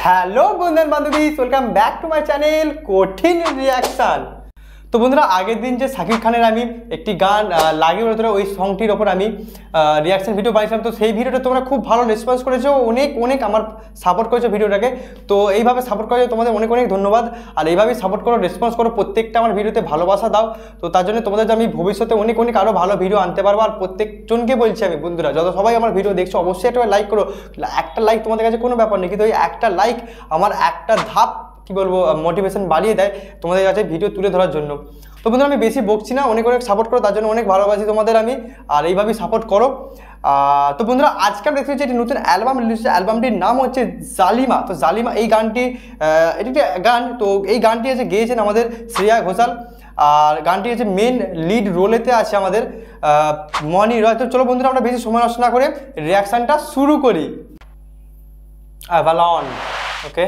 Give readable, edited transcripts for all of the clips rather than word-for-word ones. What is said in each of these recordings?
Hello বন্ধুরা বান্ধবী, welcome back to my channel কঠিন রিয়াকশান। তো বন্ধুরা, আগের দিন যে শাকিব খানের আমি একটি গান লাগিয়ে বলে ওই সংটির ওপর আমি রিয়াকশান ভিডিও বানিয়েছিলাম। তো সেই ভিডিওটা তোমরা খুব ভালো রেসপন্স করেছো, অনেক অনেক আমার সাপোর্ট করেছো ভিডিওটাকে। তো এইভাবে সাপোর্ট করেছো, তোমাদের অনেক অনেক ধন্যবাদ। আর এইভাবেই সাপোর্ট করো, রেসপন্স করো, প্রত্যেকটা আমার ভিডিওতে ভালোবাসা দাও। তো তার জন্য তোমাদের আমি ভবিষ্যতে অনেক অনেক আরও ভালো ভিডিও আনতে পারবো। আর প্রত্যেকজনকে বলছি আমি, বন্ধুরা যত সবাই আমার ভিডিও দেখছো অবশ্যই একটা লাইক করো। একটা লাইক তোমাদের কাছে কোনো ব্যাপার নেই, কিন্তু ওই একটা লাইক আমার একটা ধাপ কি বলবো মোটিভেশন বাড়িয়ে দেয় তোমাদের কাছে ভিডিও তুলে ধরার জন্য। তো বন্ধুরা, আমি বেশি বকছি না, অনেক অনেক সাপোর্ট করো, তার জন্য অনেক ভালোবাসি তোমাদের আমি। আর এইভাবেই সাপোর্ট করো। তো বন্ধুরা, আজকে আমরা দেখতে পাচ্ছি একটি নতুন অ্যালবাম রিলিজ হচ্ছে। অ্যালবামটির নাম হচ্ছে জালিমা। তো জালিমা এই গানটি এটি একটি গান। তো এই গানটি হচ্ছে গেয়েছেন আমাদের শ্রেয়া ঘোষাল। আর গানটি হচ্ছে মেন লিড রোলেতে আছে আমাদের মনি রয়। তো চলো বন্ধুরা, আমরা বেশি সময় নষ্ট না করে রিয়াকশানটা শুরু করি। অ্যাভালন, ওকে।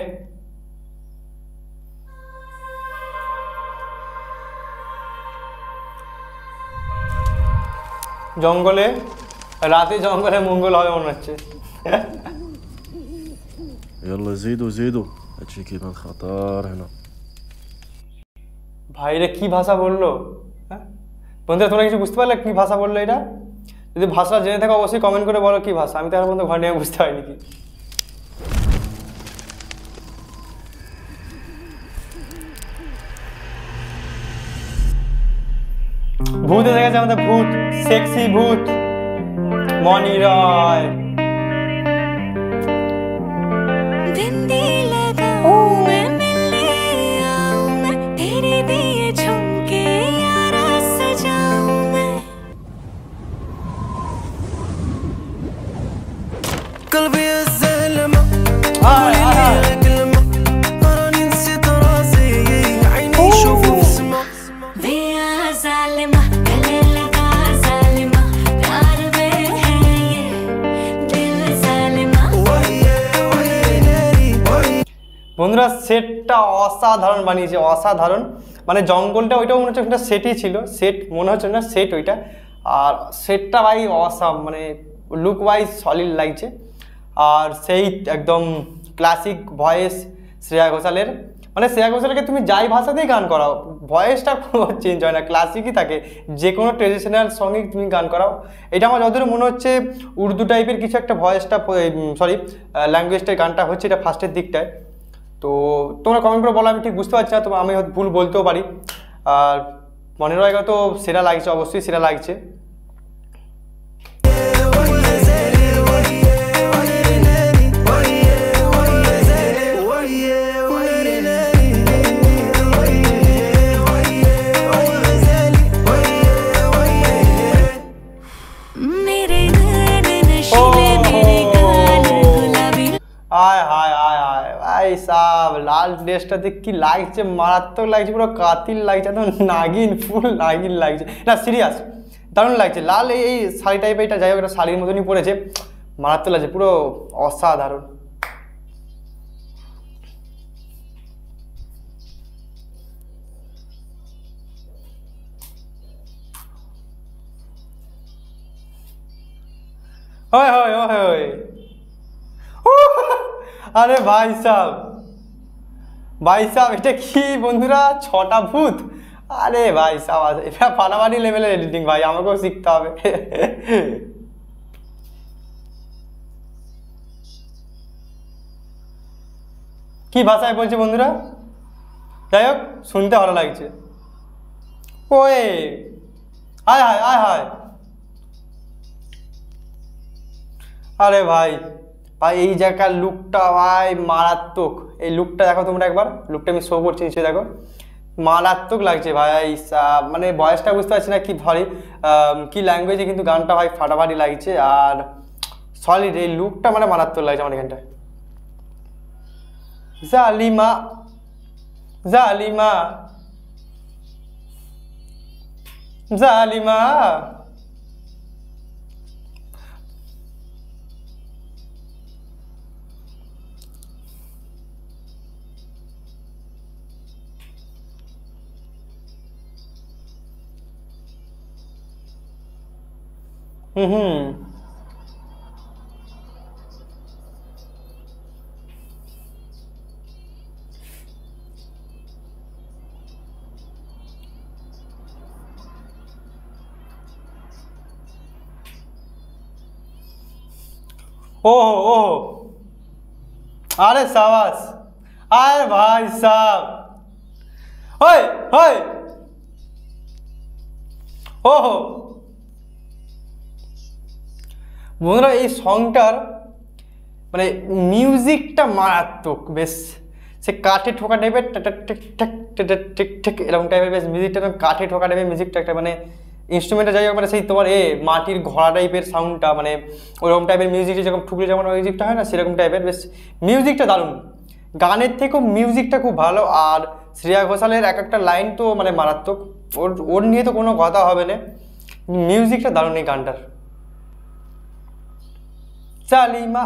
জঙ্গলে রাতে জঙ্গলে মঙ্গল হবে মনে হচ্ছে। يلا زيدوا زيدوا هادشي كيبان خطر هنا ভাইরে কি ভাষা বললো, হ্যাঁ বন্ধুরা, তোমরা কিছু বুঝতে পারলে কি ভাষা বললো এটা? যদি ভাষা জেনে থাকো অবশ্যই কমেন্ট করে বলো কি ভাষা। আমি তো এখন পর্যন্ত ঘর নিয়ে বুঝতে পারিনি কি। ভূত এসে গেছে আমাদের, ভূত, সেক্সি ভূত মনি রয়। বন্ধুরা, সেটটা অসাধারণ বানিয়েছে, অসাধারণ। মানে জঙ্গলটা ওইটাও মনে হচ্ছে একটা সেটই ছিল, সেট মনে হচ্ছে না, সেট ওইটা। আর সেটটা ভাই অসাম, মানে লুক ওয়াইজ সলিড লাগছে। আর সেই একদম ক্লাসিক ভয়েস শ্রেয়া ঘোষালের। মানে শ্রেয়া ঘোষালকে তুমি যাই ভাষাতেই গান করাও, ভয়েসটা কোনো চেঞ্জ হয় না, ক্লাসিকই থাকে। যে কোনো ট্রেডিশনাল সঙ্গে তুমি গান করাও। এটা আমার যতদূর মনে হচ্ছে উর্দু টাইপের কিছু একটা ভয়েসটা, সরি ল্যাঙ্গুয়েজটার গানটা হচ্ছে, এটা ফার্স্টের দিকটায়। তো তোমরা কমেন্ট করে বলো, আমি ঠিক বুঝতে পারছি না, তো আমি ভুল বলতেও পারি। আর মনে রয় তো সেরা লাগছে, অবশ্যই সেরা লাগছে। আয় হায় আয় হায় ভাই সাব, লাল ড্রেসটাতে কি লাগছে, মারাত্মক লাগছে, পুরো কাতিল লাগছে, একদম নাগিন, ফুল নাগিন লাগছে। না সিরিয়াস, দারুণ লাগছে। লাল এই শাড়ি টাইপের, এটা যাই হোক একটা শাড়ির মতনই পরেছে, মারাত্মক লাগছে, পুরো অসাধারণ। হয় হয় হয় হয়। আরে ভাই সাহ, ভাই সাহ, এটা কি বন্ধুরা, 6টা ভূত? আরে ভাই সাহ, এটা ফাটাফাটি লেভেলের এডিটিং ভাই, আমাকেও শিখতে হবে। কি ভাষায় বলছে বন্ধুরা, যাই হোক শুনতে ভালো লাগছে। ওয়ে আয় হায় আয় হায়। আরে ভাই ভাই, এই জায়গার লুকটা ভাই মারাত্মক। এই লুকটা দেখো তোমরা একবার, লুকটা আমি শো করছি নিচে দেখো, মারাত্মক লাগছে ভাই। মানে ভয়েসটা বুঝতে পারছি না কি ধরে, কি ল্যাঙ্গুয়েজে, কিন্তু গানটা ভাই ফাটাফাটি লাগছে। আর সলিড এই লুকটা মানে মারাত্মক লাগছে আমার এখানটায়। জালিমা জালিমা জালিমা। ओहो ओहो, अरे शाबाश, अरे भाई साहब, ओए ओए, ओहो। বন্ধুরা এই সংটার মানে মিউজিকটা মারাত্মক, বেশ সে কাঠে ঠোকা টাইপের ঠিক এরকম টাইপের, বেশ মিউজিকটা কাঠে ঠোকা টাইপের মিউজিকটা একটা, মানে ইনস্ট্রুমেন্টের জায়গায় মানে সেই তোমার মাটির ঘোড়া টাইপের সাউন্ডটা, মানে ওরকম টাইপের মিউজিকটা যেরকম ঠুকলে যেমন মিউজিকটা হয় না, সেরকম টাইপের, বেশ মিউজিকটা দারুণ, গানের থেকেও মিউজিকটা খুব ভালো। আর শ্রেয়া ঘোষালের এক একটা লাইন তো মানে মারাত্মক, ওর নিয়ে তো কোনো কথা হবে না, মিউজিকটা দারুণ এই গানটার। চালিমা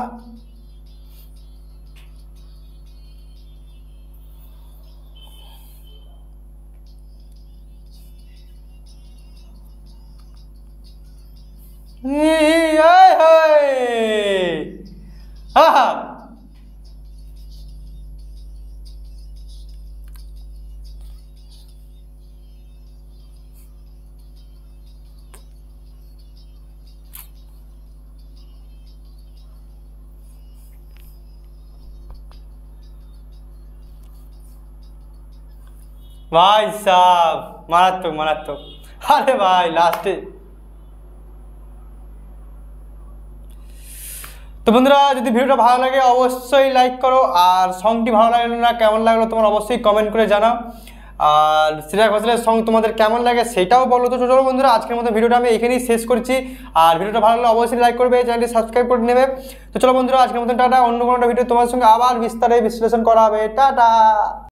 ভাই সাহ, মারাত্মক মারাত্মক। আরে ভাই লাস্টে তো বন্ধুরা, যদি ভিডিওটা ভালো লাগে অবশ্যই লাইক করো, আর সংটি ভালো লাগলো না কেমন লাগলো তোমার অবশ্যই কমেন্ট করে জানাও, আর শ্রেয়া ঘোষালের সং তোমাদের কেমন লাগে সেটাও বলো। তো চলো বন্ধুরা, আজকের মতো ভিডিওটা আমি এখানেই শেষ করছি, আর ভিডিওটা ভালো লাগলে অবশ্যই লাইক করবে, চ্যানেলটি সাবস্ক্রাইব করে নেবে। তো চলো বন্ধুরা, আজকের মতো টাটা, অন্য কোনো ভিডিও তোমার সঙ্গে আবার বিস্তারে বিশ্লেষণ করা হবে, টাটা।